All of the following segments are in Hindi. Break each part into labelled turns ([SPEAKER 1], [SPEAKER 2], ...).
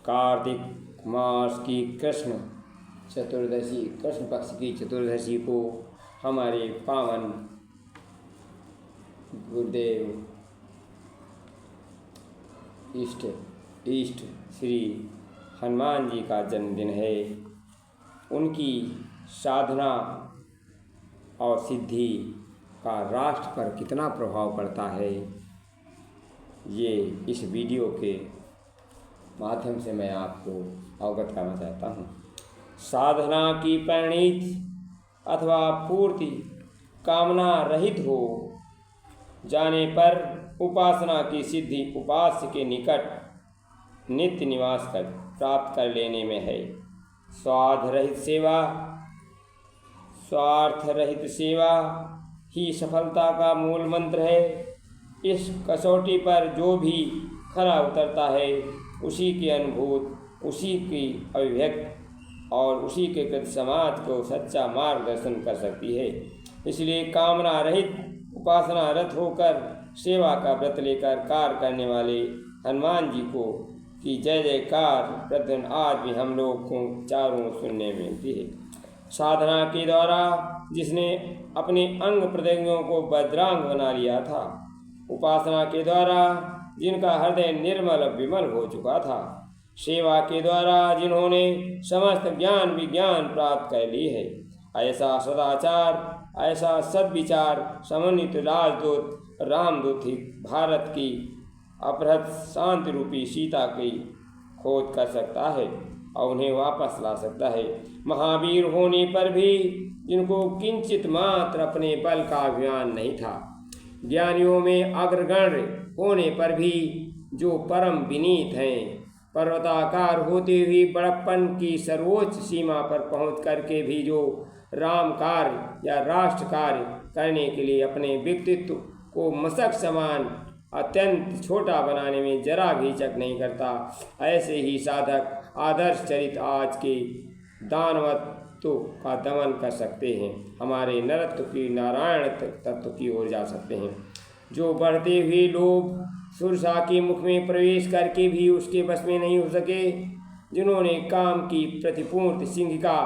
[SPEAKER 1] कार्तिक मास की कृष्ण चतुर्दशी, कृष्ण पक्ष की चतुर्दशी को हमारे पावन गुरुदेव इष्ट श्री हनुमान जी का जन्मदिन है। उनकी साधना और सिद्धि का राष्ट्र पर कितना प्रभाव पड़ता है, ये इस वीडियो के माध्यम से मैं आपको अवगत करना चाहता हूँ। साधना की परिणति अथवा पूर्ति कामना रहित हो जाने पर उपासना की सिद्धि उपास्य के निकट नित्य निवास कर प्राप्त कर लेने में है। स्वार्थ रहित सेवा ही सफलता का मूल मंत्र है। इस कसौटी पर जो भी खरा उतरता है, उसी की अनुभूत, उसी की अभिव्यक्त और उसी के कृत समाज को सच्चा मार्गदर्शन कर सकती है। इसलिए कामना रहित उपासना रत होकर सेवा का व्रत लेकर कार्य करने वाले हनुमान जी को की जय जयकार प्रतिदिन आज भी हम लोग को चारों सुनने मिलती है। साधना के द्वारा जिसने अपने अंग प्रत्यंगों को वज्रांग बना लिया था, उपासना के द्वारा जिनका हृदय निर्मल विमल हो चुका था, सेवा के द्वारा जिन्होंने समस्त ज्ञान विज्ञान प्राप्त कर ली है, ऐसा सदाचार, ऐसा सद्विचार समन्वित राजदूत रामदूत ही भारत की अपहृत शांति रूपी सीता की खोज कर सकता है और उन्हें वापस ला सकता है। महावीर होने पर भी जिनको किंचित मात्र अपने बल का अभिमान नहीं था, ज्ञानियों में अग्रगण्य होने पर भी जो परम विनीत हैं, पर्वताकार होते हुए बड़प्पन की सर्वोच्च सीमा पर पहुँच करके भी जो राम कार्य या राष्ट्र कार्य करने के लिए अपने व्यक्तित्व को मशक समान अत्यंत छोटा बनाने में जरा भी हिचक नहीं करता, ऐसे ही साधक आदर्श चरित आज के दानवत्व का दमन कर सकते हैं, हमारे नरत्व की नारायण तत्व की ओर जा सकते हैं। जो बढ़ते हुए लोग सुरसा के मुख में प्रवेश करके भी उसके बस में नहीं हो सके, जिन्होंने काम की प्रतिपूर्ति सिंहिका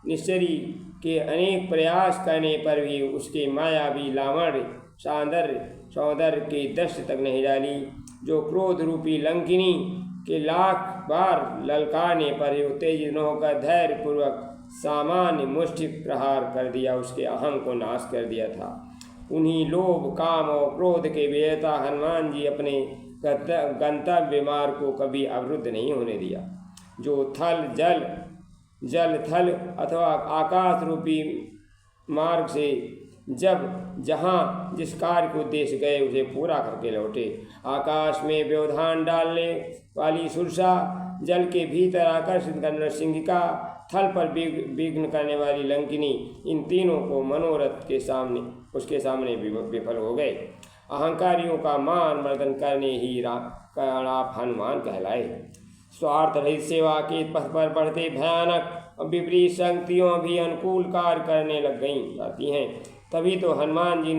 [SPEAKER 1] निश्चरी के अनेक प्रयास करने पर भी उसके मायावी लावण्य सौंदर्य के दृष्टि तक नहीं डाली, जो क्रोध रूपी लंकिनी के लाख बार ललकारने पर उत्तेजित होकर धैर्यपूर्वक सामान्य मुष्टि प्रहार कर दिया, उसके अहम को नाश कर दिया था, उन्हीं लोभ काम और क्रोध के विजेता हनुमान जी अपने गंतव्य मार्ग को कभी अवरुद्ध नहीं होने दिया। जो जल थल अथवा आकाश रूपी मार्ग से जब जहाँ जिस कार्य को उद्देश्य गए उसे पूरा करके लौटे। आकाश में व्यवधान डालने वाली सुरसा, जल के भीतर आकर्षित करने सिंहिका, थल पर विघ्न करने वाली लंकिनी, इन तीनों को मनोरथ के सामने उसके सामने विफल हो गए। अहंकारियों का मान मर्दन करने ही आप हनुमान कहलाए। स्वार्थ रहित सेवा के पथ पर बढ़ते भयानक और विपरीत शक्तियों भी अनुकूल कार्य करने लग जाती हैं। तभी तो हनुमान जी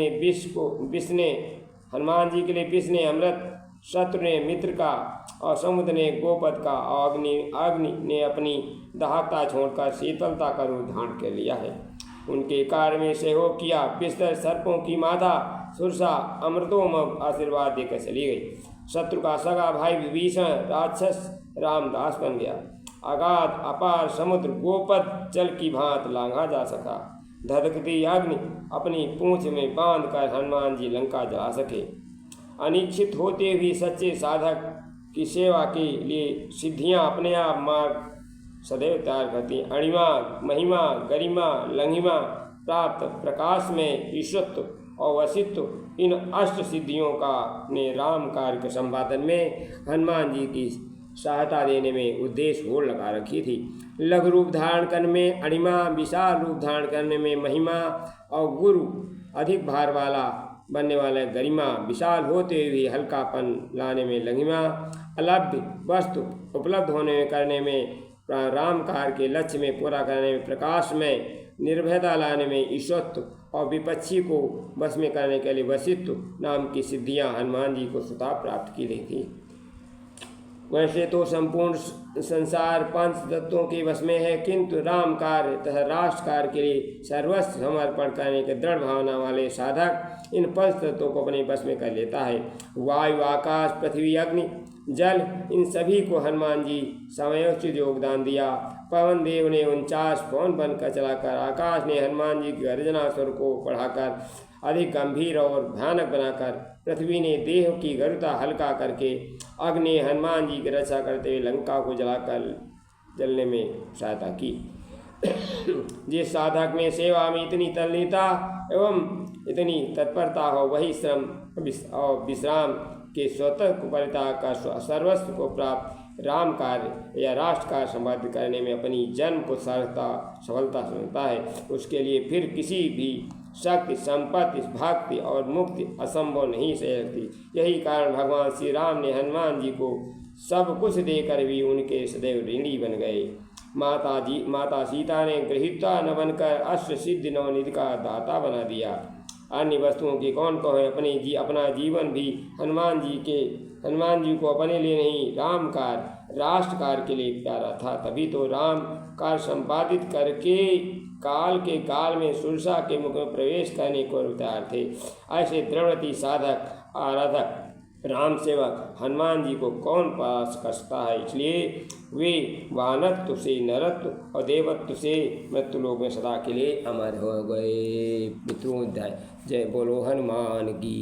[SPEAKER 1] के लिए विष ने अमृत, शत्रु ने मित्र का और समुद्र ने गोपद का और अग्नि ने अपनी दाहकता छोड़कर शीतलता का रूप धारण कर लिया है। उनके कार्य में सहयोग किया बिस्तर सर्पों की माता सुरसा अमृतोम आशीर्वाद देकर चली गई। शत्रु का सगा भाई विभीषण राक्षस रामदास बन गया। अगाध अपार समुद्र गोपद जल की भांति लांघा जा सका। धधकती अग्नि अपनी पूंछ में बांधकर हनुमान जी लंका जला सके। अनिश्चित होते भी सच्चे साधक की सेवा के लिए सिद्धियां अपने आप मार्ग सदैव तैयार करती। अणिमा महिमा गरिमा लंघिमा प्राप्त प्रकाश में ईश्वरत्व और वसित्व, इन अष्ट सिद्धियों का ने राम कार्य के संपादन में हनुमान जी की सहायता देने में उद्देश्य होड़ लगा रखी थी। लघु रूप धारण करने में अणिमा, विशाल रूप धारण करने में महिमा और गुरु अधिक भार वाला बनने वाला गरिमा, विशाल होते हुए हल्कापन लाने में लंघिमा, अलभ्य वस्तु उपलब्ध होने करने में राम कार्य के लक्ष्य में पूरा करने में प्रकाश में निर्भयता लाने में ईश्वरत्व और विपक्षी को बस में करने के लिए वसित्व नाम की सिद्धियां हनुमान जी को स्वतः प्राप्त की गई थी। वैसे तो संपूर्ण संसार पंच तत्वों के वश में है, किंतु राम कार्य तथा राष्ट्र कार्य के लिए सर्वस्व समर्पण करने के दृढ़ भावना वाले साधक इन पंच तत्वों को अपने वश में कर लेता है। वायु, आकाश, पृथ्वी, अग्नि, जल, इन सभी को हनुमान जी समयोचित योगदान दिया। पवन देव ने 49 पवन बनकर चलाकर, आकाश ने हनुमान जी की गर्जना स्वर को बढ़ाकर अधिक गंभीर और भयानक बनाकर, पृथ्वी ने देह की गरुता हल्का करके, अग्नि ने हनुमान जी की रक्षा करते हुए लंका को जलने में सहायता की। जिस साधक में सेवा में इतनी तल्लीनता एवं इतनी तत्परता हो, वही श्रम और विश्राम के स्वतः कुपरिता का सर्वस्व को प्राप्त राम कार्य या राष्ट्र कार्य संपादित करने में अपनी जन्म को सफलता समझता है। उसके लिए फिर किसी भी शक्ति, संपत्ति, भक्ति और मुक्ति असंभव नहीं सह सकती। यही कारण भगवान श्री राम ने हनुमान जी को सब कुछ देकर भी उनके सदैव ऋणी बन गए। माता सीता ने गृहीता न बनकर अष्ट सिद्धि नवनिधि का दाता बना दिया। अन्य वस्तुओं की कौन कहे, अपना जीवन भी हनुमान जी को अपने लिए नहीं, राम कार्य, राष्ट्र कार्य के लिए प्यारा था। तभी तो राम कार्य संपादित करके काल में सुरसा के मुख में प्रवेश करने को तैयार थे। ऐसे दृढ़व्रती साधक, आराधक, राम सेवक हनुमान जी को कौन पास कर सकता है। इसलिए वे वानत्व से नरत्व और देवत्व से मृत्युलोक में सदा के लिए अमर हो गए। मित्रों, जय बोलो हनुमान की।